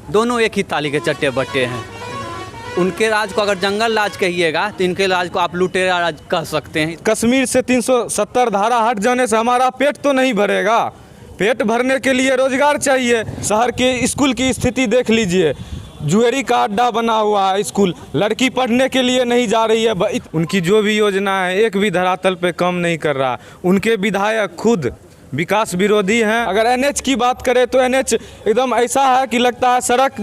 दोनों एक ही ताली के चट्टे बट्टे हैं। उनके राज को अगर जंगल राज कहिएगा तो इनके राज को आप लुटेरा राज कह सकते हैं। कश्मीर से 370 धारा हट जाने से हमारा पेट तो नहीं भरेगा। पेट भरने के लिए रोजगार चाहिए। शहर के स्कूल की स्थिति देख लीजिए, जुएरी का अड्डा बना हुआ है स्कूल, लड़की पढ़ने के लिए नहीं जा रही है। उनकी जो भी योजना है एक भी धरातल पे काम नहीं कर रहा। उनके विधायक खुद विकास विरोधी हैं। अगर एनएच की बात करें तो एनएच एकदम ऐसा है कि लगता है सड़क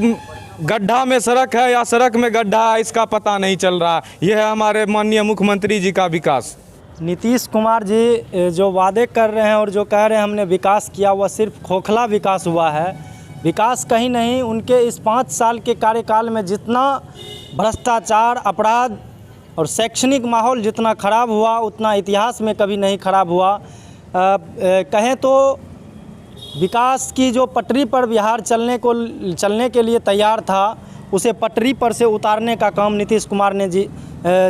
गड्ढा में सड़क है या सड़क में गड्ढा है, इसका पता नहीं चल रहा। यह है हमारे माननीय मुख्यमंत्री जी का विकास। नीतीश कुमार जी जो वादे कर रहे हैं और जो कह रहे हैं हमने विकास किया, वह सिर्फ खोखला विकास हुआ है। विकास कहीं नहीं। उनके इस 5 साल के कार्यकाल में जितना भ्रष्टाचार, अपराध और शैक्षणिक माहौल जितना ख़राब हुआ, उतना इतिहास में कभी नहीं ख़राब हुआ। कहें तो विकास की जो पटरी पर बिहार चलने के लिए तैयार था, उसे पटरी पर से उतारने का काम नीतीश कुमार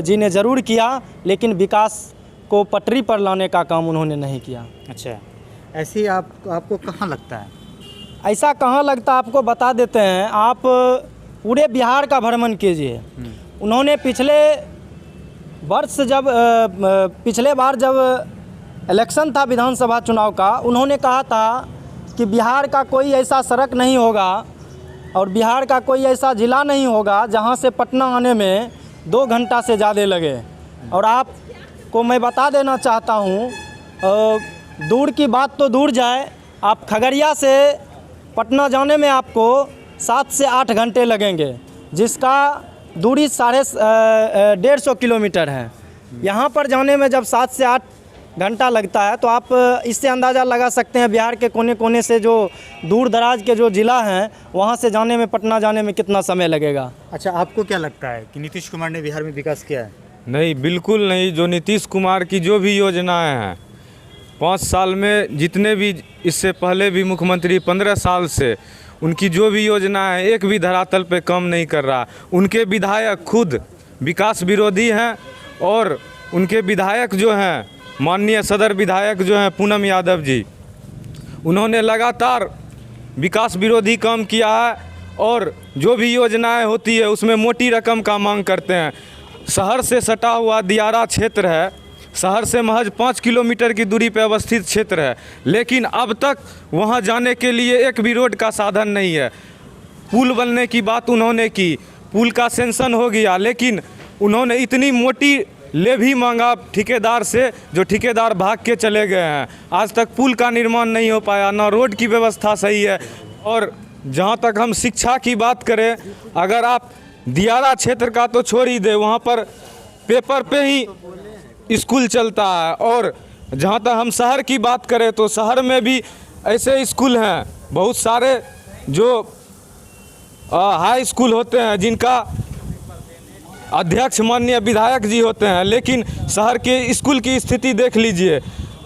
जी ने ज़रूर किया, लेकिन विकास को पटरी पर लाने का काम उन्होंने नहीं किया। अच्छा, ऐसे ही आपको कहाँ लगता है? ऐसा कहाँ लगता, आपको बता देते हैं। आप पूरे बिहार का भ्रमण कीजिए। उन्होंने पिछले बार जब इलेक्शन था विधानसभा चुनाव का, उन्होंने कहा था कि बिहार का कोई ऐसा सड़क नहीं होगा और बिहार का कोई ऐसा ज़िला नहीं होगा जहाँ से पटना आने में 2 घंटा से ज़्यादा लगे। और आपको मैं बता देना चाहता हूँ, दूर की बात तो दूर जाए, आप खगड़िया से पटना जाने में आपको 7 से 8 घंटे लगेंगे, जिसका दूरी 150 किलोमीटर है। यहाँ पर जाने में जब 7 से 8 घंटा लगता है तो आप इससे अंदाज़ा लगा सकते हैं बिहार के कोने कोने से जो दूर दराज के जो ज़िला हैं वहाँ से जाने में, पटना जाने में कितना समय लगेगा। अच्छा, आपको क्या लगता है कि नीतीश कुमार ने बिहार में विकास किया है? नहीं, बिल्कुल नहीं। जो नीतीश कुमार की जो भी योजनाएं हैं 5 साल में, जितने भी इससे पहले भी मुख्यमंत्री 15 साल से, उनकी जो भी योजना है एक भी धरातल पे काम नहीं कर रहा। उनके विधायक खुद विकास विरोधी हैं और उनके विधायक जो हैं, माननीय सदर विधायक जो हैं पूनम यादव जी, उन्होंने लगातार विकास विरोधी काम किया है और जो भी योजनाएं होती है उसमें मोटी रकम का मांग करते हैं। शहर से सटा हुआ दियारा क्षेत्र है, शहर से महज 5 किलोमीटर की दूरी पर अवस्थित क्षेत्र है, लेकिन अब तक वहां जाने के लिए एक भी रोड का साधन नहीं है। पुल बनने की बात उन्होंने की, पुल का सेंक्शन हो गया, लेकिन उन्होंने इतनी मोटी लेवी मांगा ठेकेदार से, जो ठेकेदार भाग के चले गए हैं। आज तक पुल का निर्माण नहीं हो पाया, ना रोड की व्यवस्था सही है। और जहां तक हम शिक्षा की बात करें, अगर आप दियारा क्षेत्र का तो छोड़ ही दे, वहां पर पेपर पे ही स्कूल चलता है। और जहां तक हम शहर की बात करें तो शहर में भी ऐसे स्कूल हैं बहुत सारे जो हाई स्कूल होते हैं, जिनका अध्यक्ष माननीय विधायक जी होते हैं, लेकिन शहर के स्कूल की स्थिति देख लीजिए,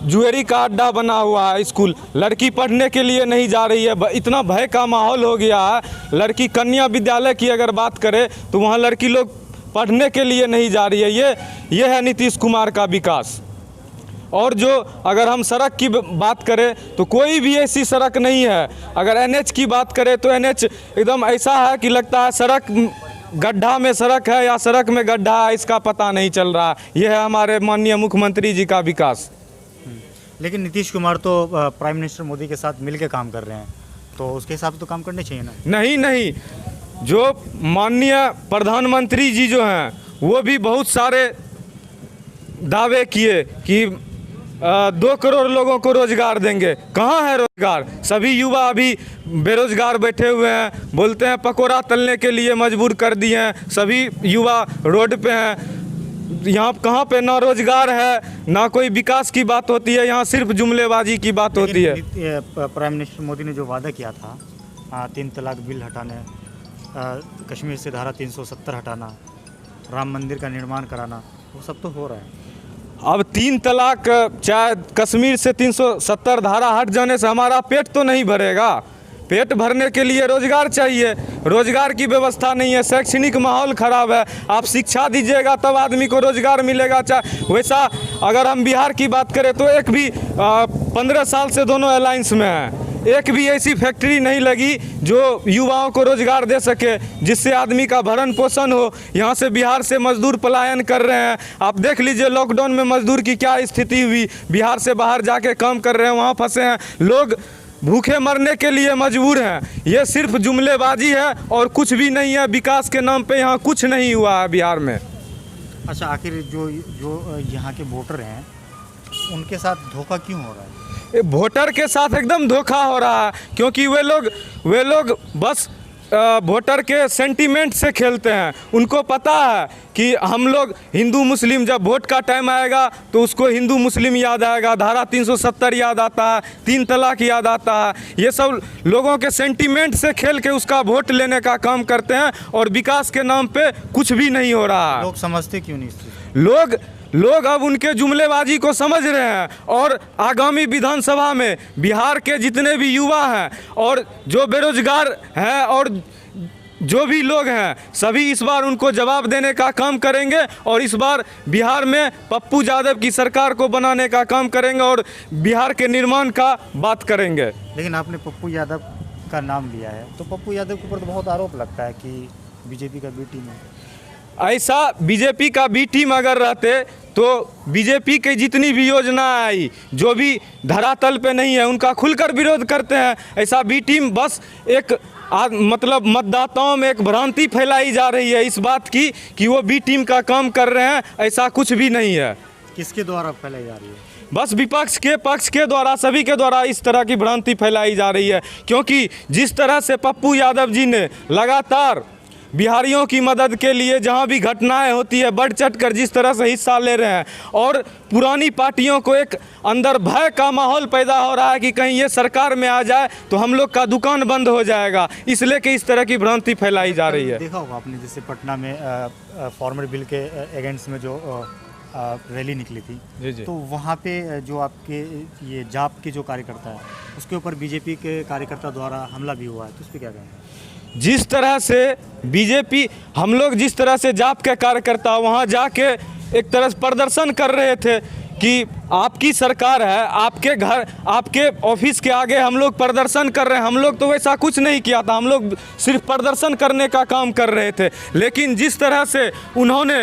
जुएरी का अड्डा बना हुआ है स्कूल, लड़की पढ़ने के लिए नहीं जा रही है। इतना भय का माहौल हो गया है। लड़की कन्या विद्यालय की अगर बात करें तो वहाँ लड़की लोग पढ़ने के लिए नहीं जा रही है। ये है नीतीश कुमार का विकास। और जो अगर हम सड़क की बात करें तो कोई भी ऐसी सड़क नहीं है। अगर एनएच की बात करें तो एनएच एकदम ऐसा है कि लगता है सड़क गड्ढा में सड़क है या सड़क में गड्ढा है, इसका पता नहीं चल रहा। यह है हमारे माननीय मुख्यमंत्री जी का विकास। लेकिन नीतीश कुमार तो प्राइम मिनिस्टर मोदी के साथ मिलकर काम कर रहे हैं, तो उसके हिसाब से तो काम करने चाहिए ना? नहीं, जो माननीय प्रधानमंत्री जी जो हैं वो भी बहुत सारे दावे किए कि 2 करोड़ लोगों को रोजगार देंगे। कहाँ है रोजगार? सभी युवा अभी बेरोजगार बैठे हुए हैं। बोलते हैं पकोड़ा तलने के लिए मजबूर कर दिए हैं, सभी युवा रोड पे हैं। यहाँ कहाँ पे ना रोजगार है, ना कोई विकास की बात होती है, यहाँ सिर्फ जुमलेबाजी की बात होती है। प्राइम मिनिस्टर मोदी ने जो वादा किया था 3 तलाक बिल हटाने, कश्मीर से धारा 370 हटाना, राम मंदिर का निर्माण कराना, वो सब तो हो रहा है। अब 3 तलाक, चाहे कश्मीर से 370 धारा हट जाने से हमारा पेट तो नहीं भरेगा। पेट भरने के लिए रोजगार चाहिए, रोजगार की व्यवस्था नहीं है, शैक्षणिक माहौल ख़राब है। आप शिक्षा दीजिएगा तब आदमी को रोजगार मिलेगा। चाहे वैसा अगर हम बिहार की बात करें तो एक भी 15 साल से दोनों अलायंस में हैं, एक भी ऐसी फैक्ट्री नहीं लगी जो युवाओं को रोजगार दे सके, जिससे आदमी का भरण पोषण हो। यहाँ से बिहार से मजदूर पलायन कर रहे हैं। आप देख लीजिए लॉकडाउन में मजदूर की क्या स्थिति हुई, बिहार से बाहर जाके काम कर रहे हैं, वहाँ फंसे हैं, लोग भूखे मरने के लिए मजबूर हैं। ये सिर्फ जुमलेबाजी है और कुछ भी नहीं है। विकास के नाम पे यहाँ कुछ नहीं हुआ है बिहार में। अच्छा, आखिर जो यहाँ के वोटर हैं उनके साथ धोखा क्यों हो रहा है? वोटर के साथ एकदम धोखा हो रहा है, क्योंकि वे लोग बस वोटर के सेंटीमेंट से खेलते हैं। उनको पता है कि हम लोग हिंदू मुस्लिम, जब वोट का टाइम आएगा तो उसको हिंदू मुस्लिम याद आएगा, धारा 370 याद आता है, 3 तलाक याद आता है। ये सब लोगों के सेंटीमेंट से खेल के उसका वोट लेने का काम करते हैं और विकास के नाम पे कुछ भी नहीं हो रहा है। लोग समझते क्यों नहीं इस चीज़? लोग अब उनके जुमलेबाजी को समझ रहे हैं और आगामी विधानसभा में बिहार के जितने भी युवा हैं और जो बेरोजगार हैं और जो भी लोग हैं, सभी इस बार उनको जवाब देने का काम करेंगे और इस बार बिहार में पप्पू यादव की सरकार को बनाने का काम करेंगे और बिहार के निर्माण का बात करेंगे। लेकिन आपने पप्पू यादव का नाम लिया है, तो पप्पू यादव के ऊपर तो बहुत आरोप लगता है कि बीजेपी का बी टीम है। ऐसा बीजेपी का बी टीम अगर रहते तो बीजेपी की जितनी भी योजना आई, जो भी धरातल पे नहीं है, उनका खुलकर विरोध करते हैं। ऐसा बी टीम बस एक मतलब मतदाताओं में एक भ्रांति फैलाई जा रही है इस बात की कि वो बी टीम का काम कर रहे हैं। ऐसा कुछ भी नहीं है। किसके द्वारा फैलाई जा रही है? बस विपक्ष के पक्ष के द्वारा, सभी के द्वारा इस तरह की भ्रांति फैलाई जा रही है। क्योंकि जिस तरह से पप्पू यादव जी ने लगातार बिहारियों की मदद के लिए जहां भी घटनाएं होती है बढ़ चढ़ कर जिस तरह से हिस्सा ले रहे हैं और पुरानी पार्टियों को एक अंदर भय का माहौल पैदा हो रहा है कि कहीं ये सरकार में आ जाए तो हम लोग का दुकान बंद हो जाएगा, इसलिए कि इस तरह की भ्रांति फैलाई जा रही है। देखा होगा आपने, जैसे पटना में फार्मर बिल के अगेंस्ट में जो रैली निकली थी, जी। तो वहाँ पे जो आपके ये जाप के जो कार्यकर्ता है उसके ऊपर बीजेपी के कार्यकर्ता द्वारा हमला भी हुआ है, तो उस पर क्या कहेंगे? जिस तरह से बीजेपी, हम लोग जिस तरह से जाप के कार्यकर्ता वहां जाके एक तरह से प्रदर्शन कर रहे थे कि आपकी सरकार है, आपके घर, आपके ऑफिस के आगे हम लोग प्रदर्शन कर रहे हैं। हम लोग तो वैसा कुछ नहीं किया था, हम लोग सिर्फ प्रदर्शन करने का काम कर रहे थे। लेकिन जिस तरह से उन्होंने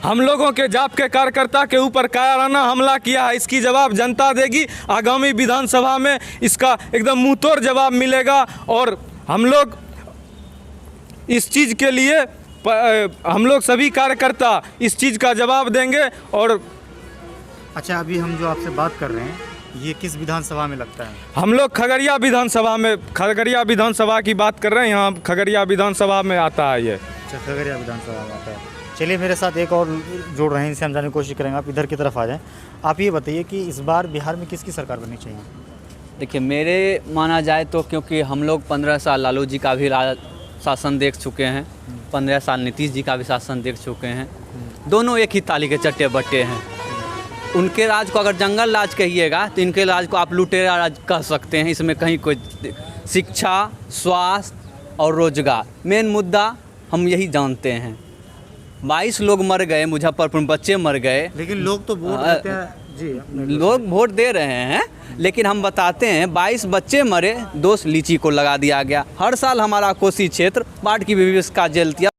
हम लोगों के जाप के कार्यकर्ता के ऊपर कायराना हमला किया है, इसकी जवाब जनता देगी। आगामी विधानसभा में इसका एकदम मुंहतोड़ जवाब मिलेगा और हम लोग इस चीज़ के लिए हम लोग सभी कार्यकर्ता इस चीज़ का जवाब देंगे। और अच्छा, अभी हम जो आपसे बात कर रहे हैं ये किस विधानसभा में लगता है? हम लोग खगड़िया विधानसभा में, खगड़िया विधानसभा की बात कर रहे हैं। यहाँ खगड़िया विधानसभा में आता है ये। अच्छा, खगड़िया विधानसभा में आता है। चलिए, मेरे साथ एक और जोड़ रहे हैं, इनसे हम जानने की कोशिश करेंगे। आप इधर की तरफ आ जाएँ। आप ये बताइए कि इस बार बिहार में किसकी सरकार बननी चाहिए? देखिए, मेरे माना जाए तो क्योंकि हम लोग 15 साल लालू जी का भी शासन देख चुके हैं, 15 साल नीतीश जी का भी शासन देख चुके हैं। दोनों एक ही ताली के चट्टे बट्टे हैं। उनके राज को अगर जंगल राज कहिएगा तो इनके राज को आप लुटेरा राज कह सकते हैं। इसमें कहीं कोई शिक्षा, स्वास्थ्य और रोजगार मेन मुद्दा हम यही जानते हैं। 22 लोग मर गए, मुजफ्फरपुर में बच्चे मर गए। लेकिन लोग तो वोट देते हैं जी, लोग वोट दे रहे हैं, लेकिन हम बताते हैं 22 बच्चे मरे, दोष लीची को लगा दिया गया। हर साल हमारा कोसी क्षेत्र बाढ़ की विवश का झेलती है।